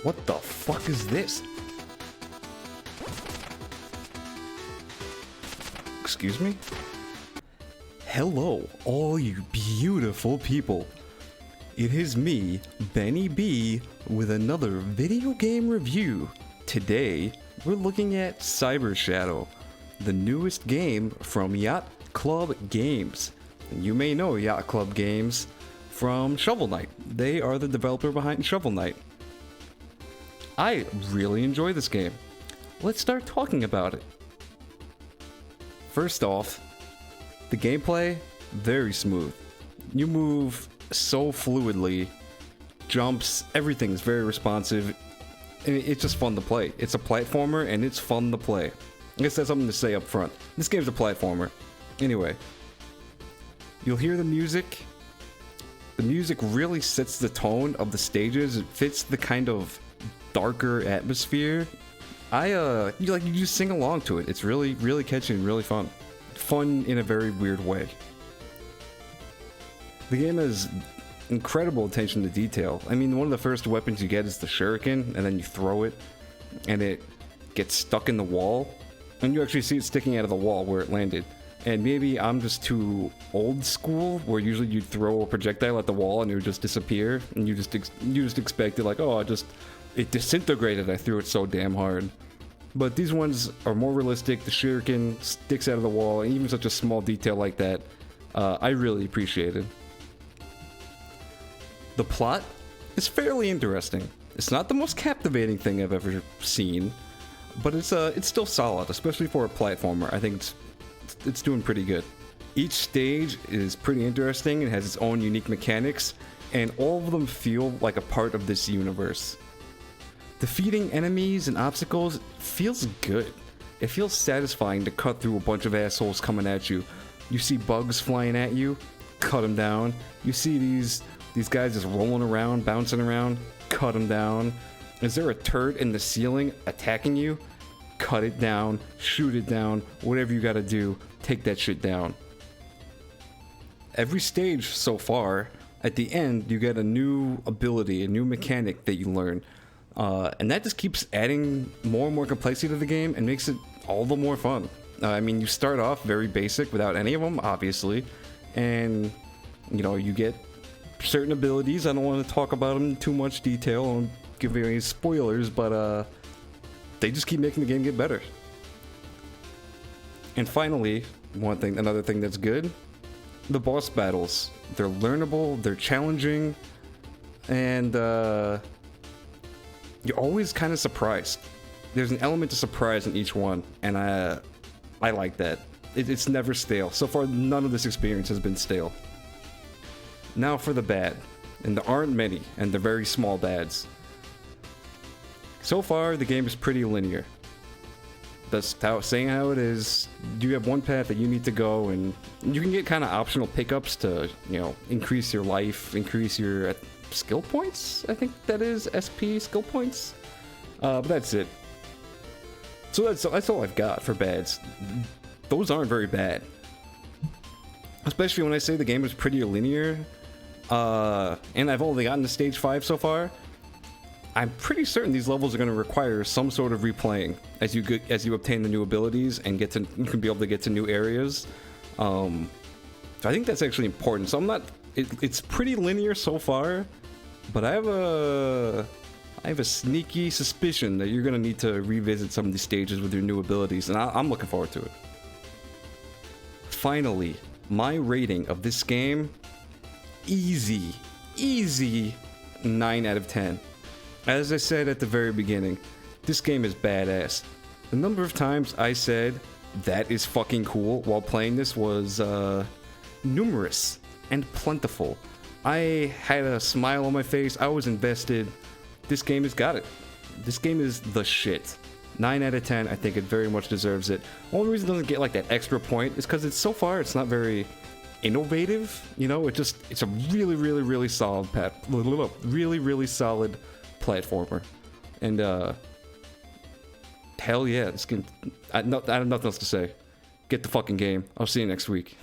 What the fuck is this? Excuse me? Hello, all you beautiful people. It is me, Benny B, with another video game review. Today, we're looking at Cyber Shadow, the newest game from Yacht Club Games. You may know Yacht Club Games from Shovel Knight. They are the developer behind Shovel Knight. I really enjoy this game. Let's start talking about it. First off, the gameplay, very smooth. You move so fluidly, jumps, everything's very responsive, and it's just fun to play. It's a platformer and it's fun to play. I guess that's something to say up front. This game's a platformer. Anyway, you'll hear the music. The music really sets the tone of the stages. It fits the kind of darker atmosphere. You just sing along to it. It's really catchy and really fun. Fun in a very weird way. The game has incredible attention to detail. I mean, one of the first weapons you get is the shuriken, and then you throw it, and it gets stuck in the wall, and you actually see it sticking out of the wall where it landed. And maybe I'm just too old school, where usually you'd throw a projectile at the wall and it would just disappear, and you just expect it like, oh, it disintegrated, I threw it so damn hard. But these ones are more realistic. The shuriken sticks out of the wall, and even such a small detail like that, I really appreciate it. The plot is fairly interesting. It's not the most captivating thing I've ever seen, but it's still solid, especially for a platformer. I think it's doing pretty good. Each stage is pretty interesting and has its own unique mechanics, and all of them feel like a part of this universe. Defeating enemies and obstacles feels good. It feels satisfying to cut through a bunch of assholes coming at you. You see bugs flying at you, cut them down. You see these guys just rolling around, bouncing around, cut them down. Is there a turret in the ceiling attacking you? Cut it down, shoot it down, whatever you gotta do, take that shit down. Every stage so far, at the end, you get a new ability, a new mechanic that you learn. And that just keeps adding more and more complexity to the game and makes it all the more fun. I mean, you start off very basic without any of them, obviously, and you get certain abilities. I don't want to talk about them in too much detail. I don't give you any spoilers, but they just keep making the game get better. And finally, another thing that's good, the boss battles. They're learnable, they're challenging, and you're always kind of surprised. There's an element of surprise in each one, and I like that. It's never stale. So far, none of this experience has been stale. Now for the bad, and there aren't many, and they're very small bads. So far, the game is pretty linear. That's saying how it is. You have one path that you need to go, and you can get kind of optional pickups to, increase your life, increase your skill points. I think that is SP skill points. But that's it. So that's all I've got for bads. Those aren't very bad. Especially when I say the game is pretty linear. And I've only gotten to stage 5 so far. I'm pretty certain these levels are going to require some sort of replaying as you obtain the new abilities and you can be able to get to new areas. So I think that's actually important. So it's pretty linear so far, but I have a sneaky suspicion that you're going to need to revisit some of these stages with your new abilities, and I'm looking forward to it. Finally, my rating of this game, easy 9 out of 10. As I said at the very beginning, this game is badass. The number of times I said, that is fucking cool, while playing this was numerous and plentiful. I had a smile on my face, I was invested. This game has got it. This game is the shit. 9 out of 10, I think it very much deserves it. Only reason it doesn't get like that extra point is because so far it's not very innovative, it's a really solid really solid platformer. And hell yeah, this game, I have nothing else to say. Get the fucking game. I'll see you next week.